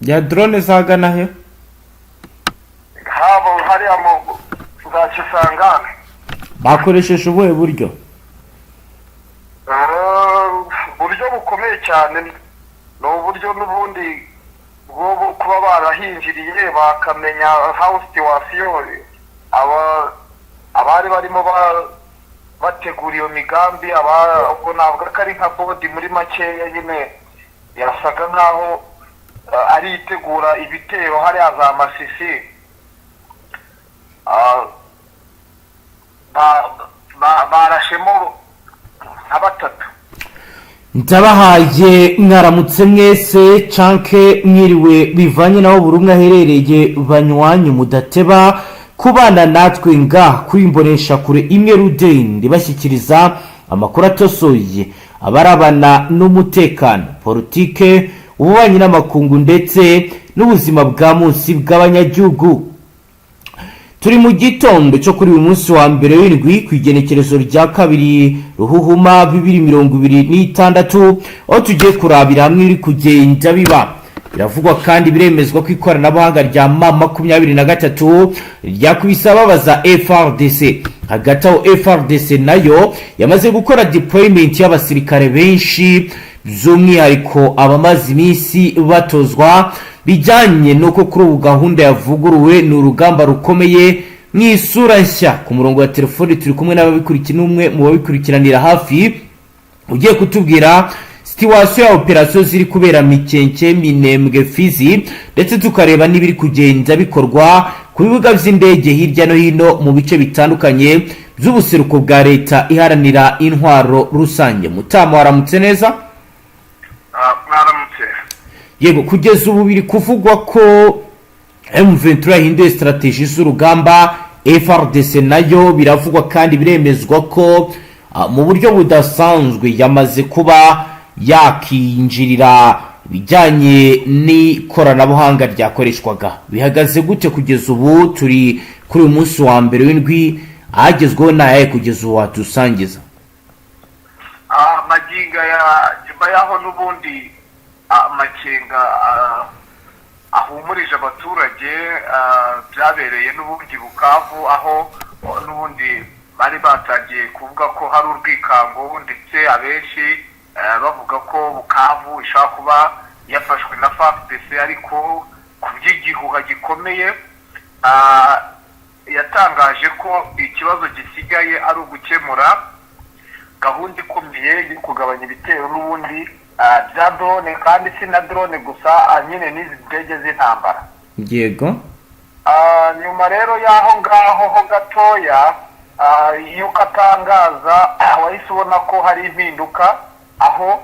ya drone zagana he? haba hariya mu bwa Kisangani. Bakoresheje ubuhe buryo? Uburyo bukomeye cyane ni uburyo n'ubundi bwo kuba barahinjiriye bakamenya how situation abari barimo bategura iyo migambi ubwo navuga ko ari nka bodi muri makeya nyine yasaga nkaho ari itegura ibitero hariya za Masisi. Barashemo nka batatu. Ndabahaye mwaramutse mwese canke mwiriwe bivanye naho buri umwe aherereye banywanyi mudateba kubana natwe nga kwimbonesha kure imwe rudende bashyikiriza amakuru atosoye abarabana n'umutekano politike ububanyi n'amakungu ndetse n'ubuzima bwa munsi bw'abanyagihugu. Turi mu gitondo cyo kuri uyu munsi wa mbere w'indwi ku igenekerezo rya kabiri Ruhuhuma 2026 aho tugiye kurabira hamwe iri kugenda biba. Biravugwa kandi biremezwa ko ikoranabuhanga rya M23 ryakubise ababaza FRDC. Hagati aho FRDC nayo yamaze gukora deployment y'abasirikare benshi by'umwihariko abamaze iminsi batozwa bijyanye nuko kuri ubu gahunda yavuguruwe ni urugamba rukomeye n'isura nshya. Ku murongo wa telefoni turi kumwe n'ababikurikira umwe mu babikurikiranira hafi ugiye kutubwira situation ya operation ziri kubera Mikenke, Minembwe, Fizi ndetse tukareba n'ibiri kugenda bikorwa ku bibuga by'indege hirya no hino mu bice bitandukanye by'ubuseruko bwa leta iharanira intwaro rusange. Mutama waramutse neza? Mwaramutse. Yego, kugeza ubu biri kuvugwa ko M23 yahinduye strategy z'urugamba. FRDC nayo biravugwa kandi biremezwa ko mu buryo budasanzwe yamaze kuba yakinjirira bijyanye n'ikoranabuhanga ryakoreshwaga. Bihagaze gute kugeza ubu? Turi kuri uyu munsi wa mbere w'indwi, ahagezweho n'ayahe kugeza ubu watusangiza? Maginga nyuma yaho n'ubundi amakenga ahumurije abaturage byabereye n'ubundi Bukavu, aho n'ubundi bari batangiye kuvuga ko hari urwikango ndetse abenshi bavuga ko Bukavu ishobora kuba yafashwe na FARDC, ariko ku by'igihuha gikomeye yatangaje ko ikibazo gisigaye ari ugukemura gahunda ikomeye yo kugabanya ibitero n'ubundi bya drone, kandi si na drone gusa, nyine n'izi ndege z'intambara. Yego. Nyuma rero y'aho ngaho ho gatoya yuko atangaza wahise ubona ko hari impinduka, aho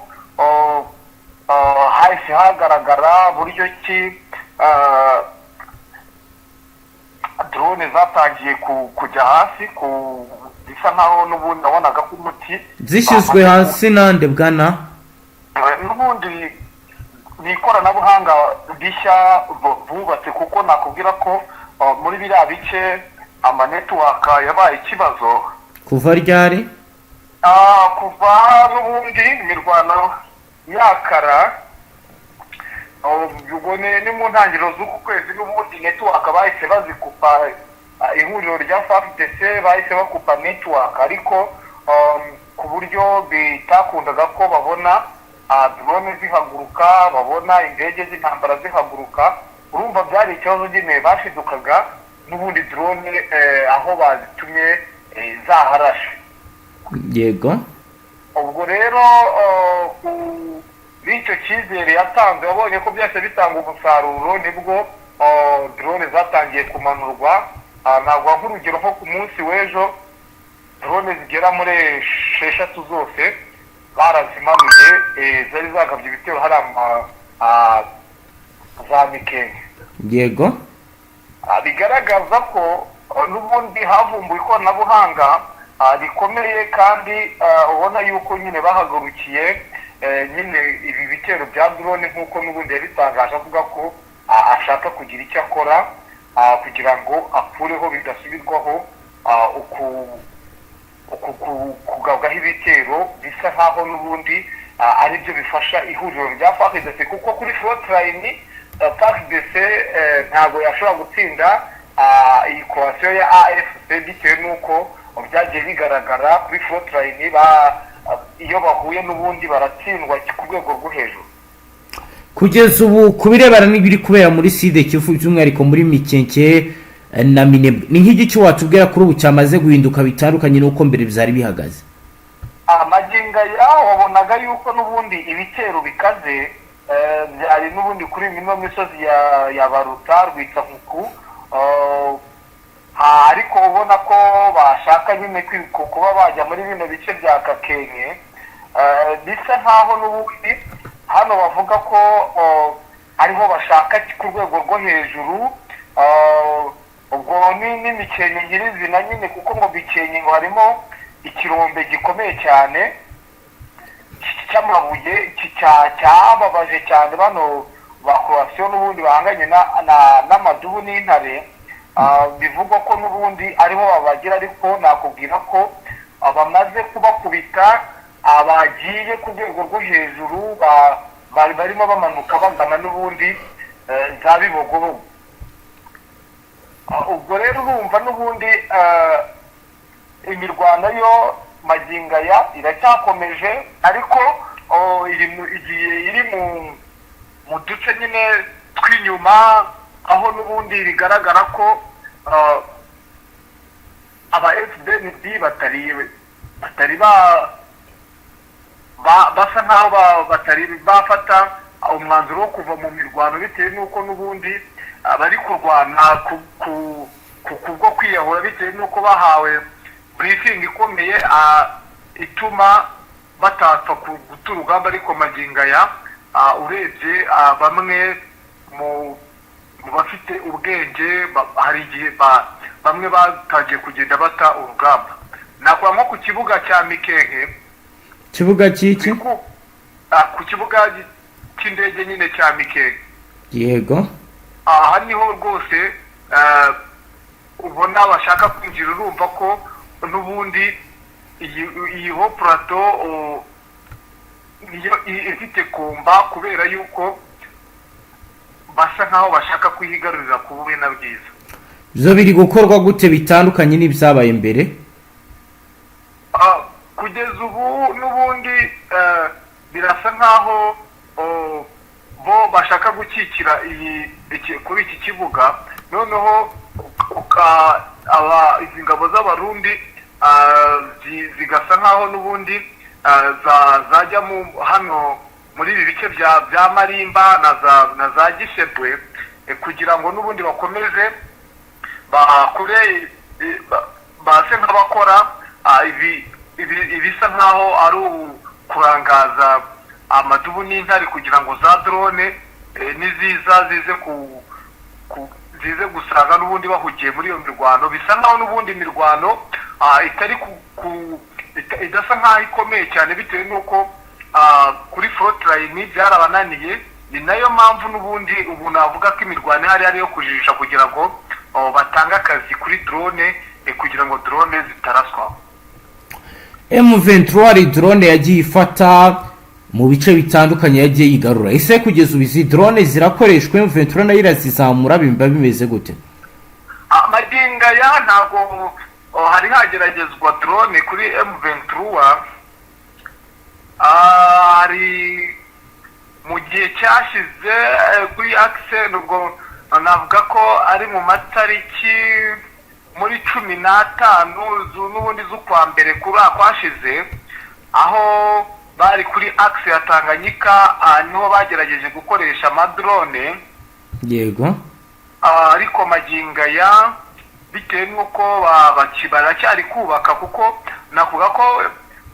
hahise hagaragara buryo ki drone zatangiye kujya hasi bisa nkaho n'ubundi nabonaga ko umuti zishyizwe hasi nande bwana n'ubundi ni ikoranabuhanga rishya bubatse, kuko nakubwira ko muri biriya bice amanetiwaka yabaye ikibazo kuva ryari. Kuva n'ubundi imirwano yakara ubwo ni mu ntangiriro z'uku kwezi n'ubundi netiwaka bahise bazikupa. Ihuriro rya FARDC bahise bakupa netiwaka, ariko ku buryo bitakundaga ko babona drone zihaguruka, babona indege z'intambara zihaguruka. Urumva byari ikibazo nyine bashidukaga n'ubundi drone aho bazitumye zaharashe. Yego. Ubwo rero icyo cyizere yatanze, wabonye ko byose bitanga umusaruro, nibwo drone zatangiye kumanurwa. Ntabwo nk'urugero nko ku munsi w'ejo drone zigera muri 6 zose barazimanuye, zari zagabye ibitero hari za Mikenke. Yego. Bigaragaza ko n'ubundi havumbuwe ikoranabuhanga rikomeye, kandi ubona yuko nyine bahagurukiye nyine ibi bitero bya drone, nk'uko n'ubundi yabitangaje avuga ko ashaka kugira icyo akora kugira ngo akureho bidasubirwaho kugabwaho ibitero bisa nkaho n'ubundi ari byo bifasha ihuriro rya FARDC, kuko kuri front line FARDC ntabwo yashobora gutsinda iyi coalition ya AFC bitewe n'uko byagiye bigaragara kuri frontline iyo bahuye n'ubundi baratsindwa ku rwego rwo hejuru. kugeza ubu ku birebana n'ibiri kubera muri side Kivu by'umwihariko muri Mikenke na Minembwe, ni nk'igiki watubwira kuri ubu cyamaze guhinduka bitandukanye n'uko mbere byari bihagaze? Amaginga ya wabonaga yuko n'ubundi ibitero bikaze byari n'ubundi kuri mino misozi ya Baruta Rwitsamuku, ariko ubona ko bashaka nyine kuba bajya muri bino bice bya Kakenke, bisa nkaho n'ubundi hano bavuga ko ariho bashaka ku rwego rwo hejuru, ubwo n'imikenke nyirizina nyine, kuko ngo Bikenke ngo harimo ikirombe gikomeye cyane cy'amabuye cyababaje cyane bano ba coalition n'ubundi bahanganye n'amadubu n'intare. Bivugwa ko n'ubundi ariho babagira, ariko nakubwira ko bamaze kubakubita, bagiye ku rwego rwo hejuru, barimo bamanuka bagana n'ubundi za Bibogobogo. Ubwo rero urumva n'ubundi imirwano yo maginga ya iracyakomeje, ariko igiye iri mu duce nyine tw'inyuma, aho n'ubundi bigaragara ko aba FDND batari basa nkaho batari bafata umwanzuro wo kuva mu mirwano, bitewe n'uko n'ubundi bari kurwana kubwo kwiyahura, bitewe n'uko bahawe briefing ikomeye ituma batapfa guta urugamba. Ariko maginga ya urebye bamwe mu bafite ubwenge, hari igihe bamwe batangiye kugenda bata urugamba. Nakora nko ku kibuga cya Mikenke, kibuga cy'iki? ku kibuga cy'indege nyine cya Mikenke. Yego, aha niho rwose ubona bashaka kwinjira. Urumva ko n'ubundi iyi ho plateau niyo ifite kumba, kubera yuko basa nkaho bashaka kuyigarurira ku bubi na bwiza. byo biri gukorwa gute bitandukanye n'ibyabaye mbere? Kugeza ubu n'ubundi birasa nkaho bo bashaka gukikira kuri iki kibuga, noneho izi ngabo z'Abarundi zigasa nkaho n'ubundi zajya hano muri ibi bice bya Marimba na za Gishebwe, kugira ngo n'ubundi bakomeze bakure base nk'abakora ibisa nkaho ari kurangaza amadubu n'intare, kugira ngo za drone niziza zize gusanga n'ubundi bahugiye muri iyo mirwano. Bisa nkaho n'ubundi mirwano itari idasa nkaho ikomeye cyane, bitewe n'uko kuri frontline byarabananiye. Ni nayo mpamvu n'ubundi ubu navuga ko imirwano ihari ariyo kujijisha, kugira ngo batange akazi kuri drone, kugira ngo drone zitaraswa. M23 ari drone yagiye ifata mu bice bitandukanye, yagiye yigarura. Ese kugeza ubu izi drone zirakoreshwa, M23 nayo irazizamura, bimba bimeze gute? Maginga ya ntabwo hari hageragezwa drone kuri M23. Hari mu gihe cyashize kuri Axe, nubwo navuga ko ari mu matariki muri 15 n'ubundi z'ukwa mbere kuri kwashize, aho bari kuri Axe ya Tanganyika, niho bagerageje gukoresha amadrone. Yego, ariko maginga ya bitewe n'uko baracyari kubaka, kuko navuga ko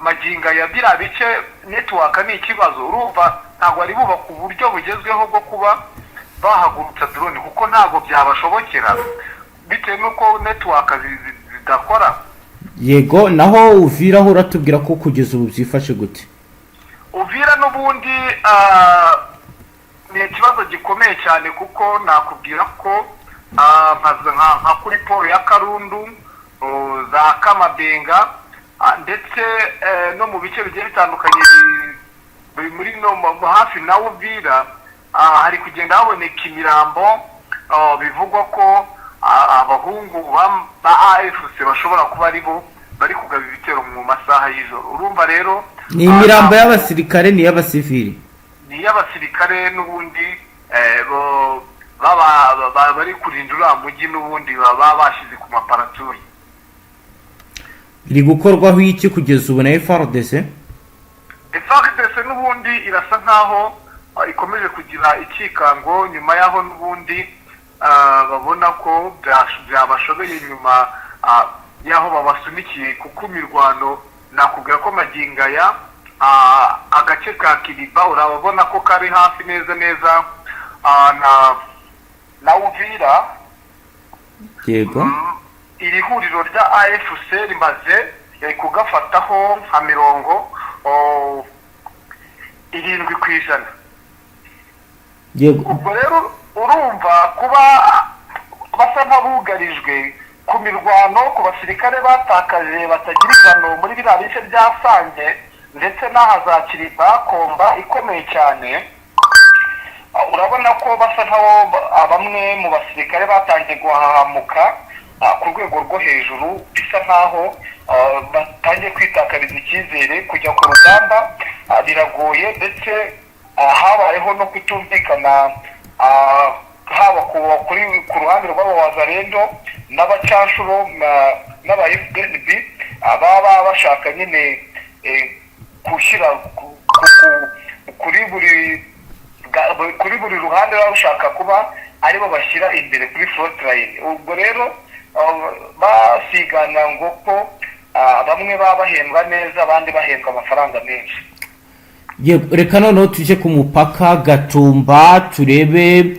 maginga ya biriya bice network ni ikibazo. Urumva ntabwo ari bubaka uburyo bugezweho bwo kuba bahagurutsa drone, kuko ntabwo byabashobokera bitewe n'uko network zidakora. Yego, naho Uvira ho uratubwira ko kugeza ubu byifashe gute? Uvira n'ubundi ni ikibazo gikomeye cyane, kuko nakubwira ko nka kuri polo ya Karundu, za Kamabenga, ndetse no mu bice bigiye bitandukanye muri hafi na Uvira, hari kugenda haboneka imirambo bivugwa ko abahungu ba AFC bashobora kuba ari bo bari kugaba ibitero mu masaha y'ijoro. Urumva rero ni imirambo y'abasirikare ni y'abasivili? Ni y'abasirikare n'ubundi bari kurinda uriya mujyi n'ubundi baba bashyize ku maparaturi. Biri gukorwaho iki kugeza ubu na FARDC? FARDC n'ubundi irasa nkaho ikomeje kugira ikikango nyuma yaho n'ubundi babona ko byabashobeye nyuma yaho babasunikiye kuko imirwano nakubwira ko magingaya agace ka Kiriba urabona ko kari hafi neza neza na Uvira. Yego. Iri huriro rya AFC rimaze kugafataho nka 70%. Yego. Ubwo rero urumva kuba basa nk'abugarijwe ku mirwano ku basirikare batakaje batagira ingano muri biriya bice bya Sange ndetse n'aha Kiriba Komba ikomeye cyane. Urabona ko basa nkaho bamwe mu basirikare batangiye guhahamuka ku rwego rwo hejuru, bisa nkaho batangiye kwitakariza icyizere kujya ku rugamba biragoye, ndetse habayeho no kutumvikana haba ku ruhande rw'abawazarendo n'abacanshuro n'aba FDNB baba bashaka nyine gushyira kuri buri ruhande baba bashaka kuba aribo bashyira imbere kuri front line. Ubwo rero basigana ngo ko bamwe baba bahembwa neza abandi bahembwa amafaranga menshi. Reka noneho tuje ku mupaka Gatumba turebe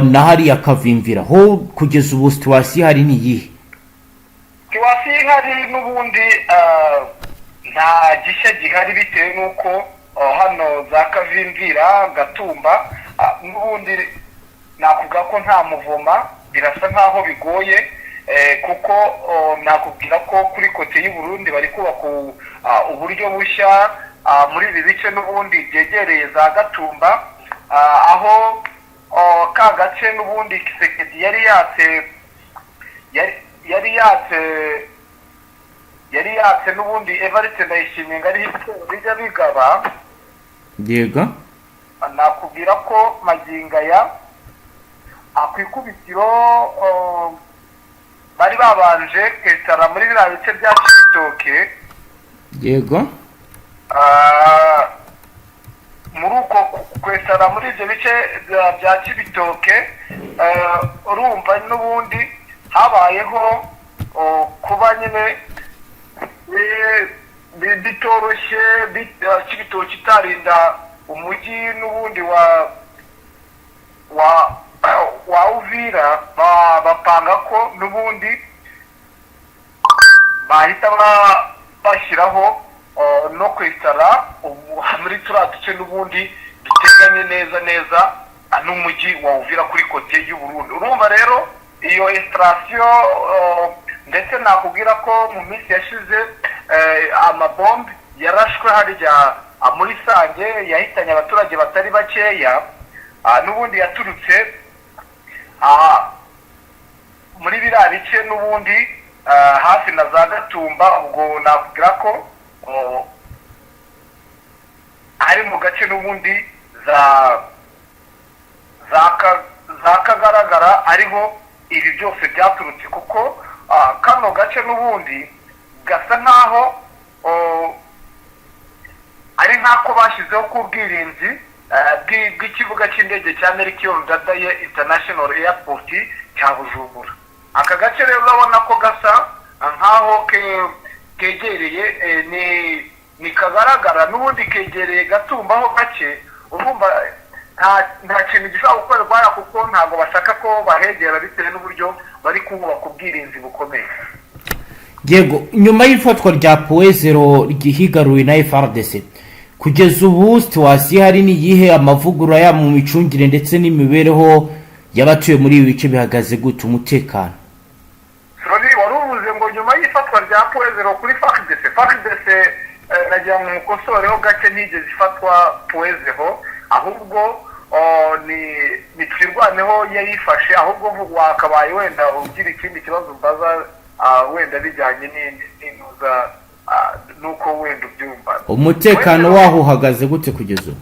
na hariya Kavimvira ho kugeza ubu situwasiyo hari ni iyihe? Situwasiyo ihari n'ubundi nta gishya gihari bitewe n'uko hano za Kavimvira Gatumba n'ubundi nakuvuga ko nta muvoma, birasa nkaho bigoye kuko nakubwira ko kuri kote y'u Burundi bari kubaka uburyo bushya muri ibi bice n'ubundi byegereye za Gatumba, aho ka gace n'ubundi Kisekedi yari yatse n'ubundi Evariste Ndayishimiye ari bijya bigaba. Yego. Nakubwira ko magingaya ku ikubitiro bari babanje kwitara muri biriya bice bya Kibitoke. Yego. Muri uko kwesara muri ibyo bice bya Kibitoke urumva n'ubundi habayeho kuba nyine bitoroshye Kibitoke itarinda umujyi n'ubundi wa Uvira, bapanga ko n'ubundi bahita bashyiraho no kwitara muri turiya duce n'ubundi duteganye neza n'umujyi wa Uvira kuri kote y'u Burundi. Urumva rero iyo estarasiyo ndetse nakubwira ko mu minsi yashize amabombe yarashwe harya muri Sange yahitanye abaturage batari bakeya, n'ubundi yaturutse muri biriya bice n'ubundi hafi na za Gatumba. Ubwo nakubwira ko ari mu gace n'ubundi za Kagaragara ariho ibi byose byaturutse, kuko kano gace n'ubundi gasa nkaho ari nk'ako bashyizeho k'ubwirinzi bw'ikibuga cy'indege cya Melchior Ndadaye International Airport cya Bujumbura. Aka gace rero urabona ko gasa nkaho kegereye ni Kagaragara n'ubundi kegereye Gatumba ho gake. Urumva nta kintu gishobora gukorerwa kuko ntabwo bashaka ko bahegera bitewe n'uburyo bari kubaka ubwirinzi bukomeye. Yego, nyuma y'ifatwa rya Poezero rihigaruwe na FARDC kugeza ubu situwasiyo hari ni iyihe? Amavugurura ya mu micungire ndetse n'imibereho y'abatuye muri ibi bice bihagaze gute umutekano? Wari uvuze ngo nyuma y'ifatwa rya Poezero kuri FARDC nagira ngo mukosoreho gake ntigeze ifatwa Poezero, ahubwo ni twirwaneho yayifashe, ahubwo wakabaye wenda ugira ikindi kibazo mbaza wenda bijyanye n'inuza nuko wenda ubyumva. Umutekano waho uhagaze gute kugeza ubu?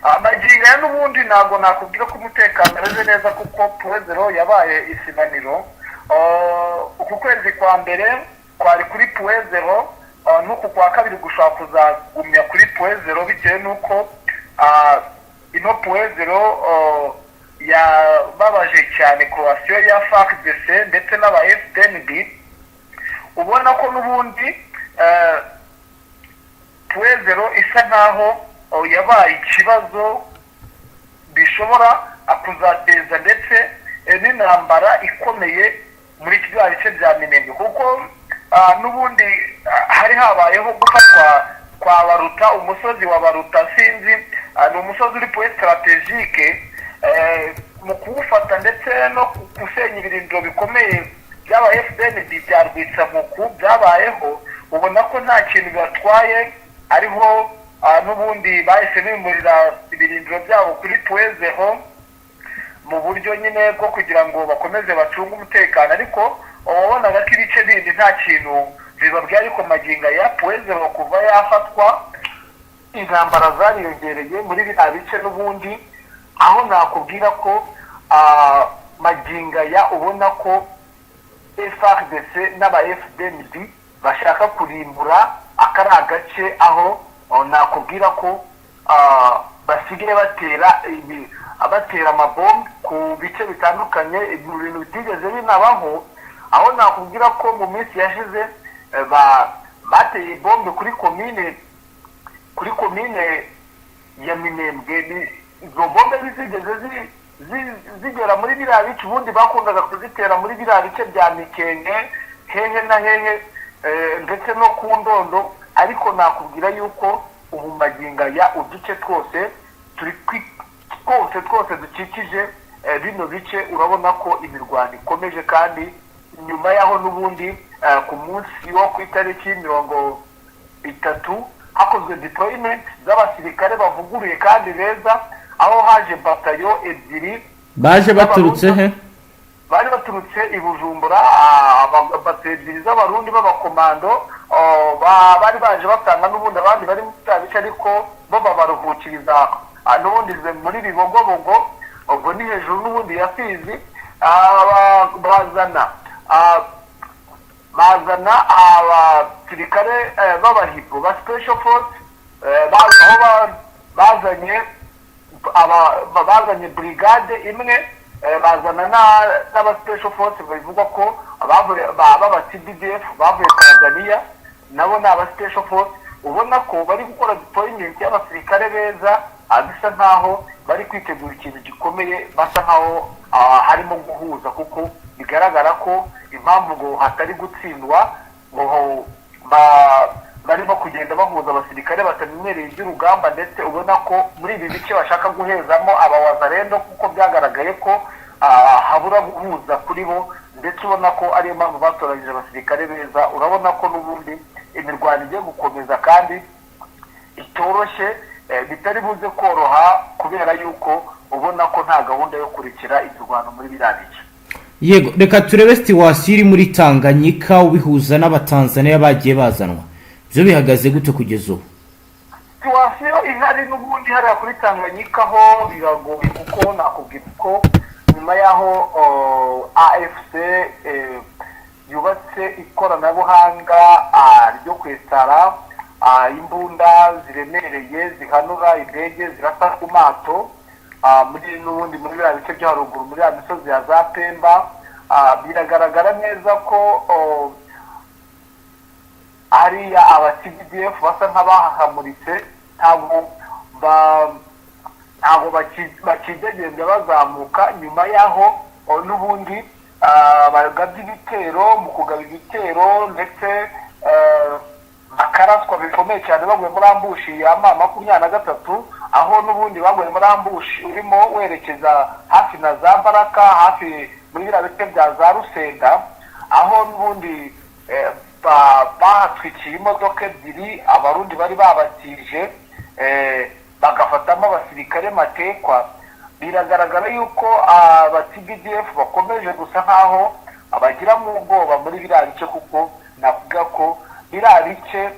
Amagingo ya n'ubundi ntabwo nakubwira ko umutekano ameze neza, kuko puwezero yabaye isibaniro. Uku kwezi kwa mbere kwari kuri puwezero, n'uku kwa kabiri gushaka kuzagumya kuri puwezero, bitewe n'uko ino puwezero yababaje cyane croatia ya FARDC ndetse n'aba FDNB. ubona ko n'ubundi puwezero isa nkaho yabaye ikibazo bishobora kuzateza ndetse n'intambara ikomeye muri kiriya bice bya Minembwe, kuko n'ubundi hari habayeho gufatwa kwa Baruta, umusozi wa Baruta sinzi ni umusozi uri point strategique mu kuwufata ndetse no gusenya ibirindiro bikomeye by'aba FDNB bya Rwitsamuku byabayeho. ubona ko nta kintu batwaye, ariho n'ubundi bahise bimurira ibirindiro byabo kuri puwezero mu buryo nyine bwo kugira ngo bakomeze bacunge umutekano, ariko wabonaga ko ibice bindi nta kintu bibabwiye. ariko magingo ya puwezero kuva yafatwa, intambara zariyongereye muri biriya bice n'ubundi, aho nakubwira ko magingo ya ubona ko FARDC n'aba FDNB bashaka kurimbura akari agace, aho nakubwira ko basigaye batera amabombe ku bice bitandukanye, ibintu bitigeze binabaho. aho nakubwira ko mu minsi yashize bateye bombe kuri komine ya Minembwe. izo bombe zigeze zigera muri biriya bice, ubundi bakundaga kuzitera muri biriya bice bya Mikenge hehe na hehe ndetse no ku Ndondo. ariko nakubwira yuko ubu magingo ya uduce twose twose dukikije bino bice, urabona ko imirwano ikomeje. kandi nyuma yaho n'ubundi ku munsi wo ku itariki 30 hakozwe deployment z'abasirikare bavuguruye kandi beza, aho haje batayo ebyiri. baje baturutse he? bari baturutse i Bujumbura, batayo ebyiri z'abarundi b'abakomando bari baje basanga n'ubundi abandi bari mu bice, ariko bo babaruhukiriza n'ubundi muri Bibogobogo. ubwo ni hejuru n'ubundi ya Fizi. bazana abasirikare b'abahigo ba special force, bazanye brigade imwe, bazana n'aba special force bivuga ko baba CDF bavuye Tanzania, nabo ni aba special force. ubona ko bari gukora deployment y'abasirikare beza, bisa nkaho bari kwitegura ikintu gikomeye, basa nkaho harimo guhuza, kuko bigaragara ko impamvu ngo hatari gutsindwa ngo barimo kugenda bahuza abasirikare batamenyereye iby'urugamba, ndetse ubona ko muri ibi bice bashaka guhezamo abawazarendo, kuko byagaragaye ko habura guhuza kuri bo, ndetse ubona ko ariyo mpamvu batoranyije abasirikare beza. urabona ko n'ubundi imirwano igiye gukomeza kandi itoroshye, bitari buze koroha, kubera yuko ubona ko nta gahunda yo kurikira imirwano muri biriya bice. Yego, reka turebe situwasiyo iri muri Tanganyika ubihuza n'abatanzaniya bagiye bazanwa, byo bihagaze gute kugeza ubu? Situwasiyo ihari n'ubundi hariya kuri Tanganyika ho biragoye, kuko nakubwira ko nyuma y'aho AFC yubatse ikoranabuhanga ryo kwesitara imbunda ziremereye zihanura indege zirasa ku mato muri n'ubundi muri biriya bice byo haruguru muri ya misozi ya za Pemba. biragaragara neza ko hariya aba CDF basa nk'abahamuritse, ntabwo bakidegembya bazamuka. nyuma y'aho n'ubundi bagabye ibitero, mu kugaba ibitero ndetse bakaraswa bikomeye cyane baguye muri ambushi ya M23, aho n'ubundi baguye muri ambushi urimo werekeza hafi na za Baraka, hafi muri biriya bice bya za Rusenda, aho n'ubundi bahatwikiye imodoka ebyiri abarundi bari babatije bagafatamo abasirikare matekwa, biragaragara yuko aba TPDF bakomeje gusa nkaho abagira mu ubwoba muri biriya bice, kuko navuga ko biriya bice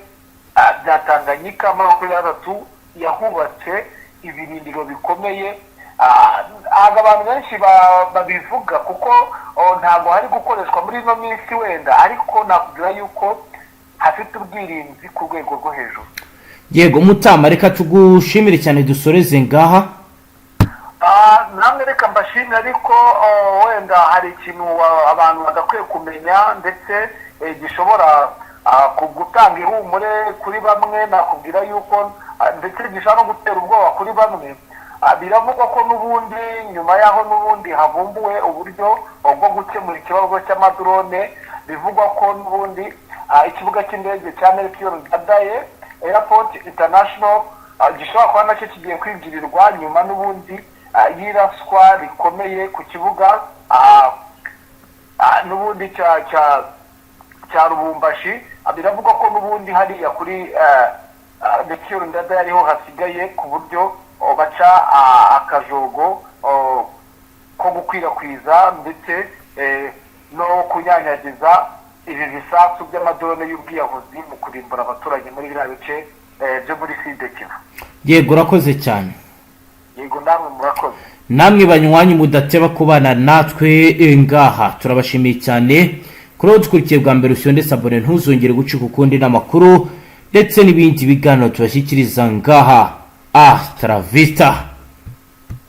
bya Tanganyika 23 yahubatse ibirindiro bikomeye. Abantu benshi babivuga kuko ntabwo hari gukoreshwa muri ino minsi wenda, ariko navuga yuko hafite ubwirinzi ku rwego rwo hejuru. Yego Mutama, reka tugushimire cyane, dusoreze ngaha. Namwe reka mbashimire, ariko wenda hari ikintu abantu badakwiye kumenya ndetse gishobora gutanga ihumure kuri bamwe. Nakubwira yuko ndetse gishobora no gutera ubwoba kuri bamwe. Biravugwa ko n'ubundi nyuma yaho n'ubundi havumbuwe uburyo bwo gukemura ikibazo cy'amadrone. Bivugwa ko n'ubundi ikibuga cy'indege cya Melchior Ndadaye Airport International gishobora kuba nacyo kigiye kwigirirwa nyuma n'ubundi y'iraswa rikomeye ku kibuga n'ubundi cya Lubumbashi. Biravugwa ko n'ubundi hariya kuri Melchior Ndadaye ariho hasigaye, ku buryo baca akajogo ko gukwirakwiza ndetse no kunyanyagiza ibi bisasu by'amadrone y'ubwiyahuzi mu kurimbura abaturage muri biriya bice byo muri Sud Kivu. Yego urakoze cyane. Yego namwe murakoze. Namwe banywanyi mudateba kubana natwe ngaha, turabashimiye cyane. Kuri ubu dukurikiye bwa mbere usonde sabone, ntuzongere gucika ukundi n'amakuru ndetse n'ibindi biganiro tubashyikiriza ngaha. Hasta la vista.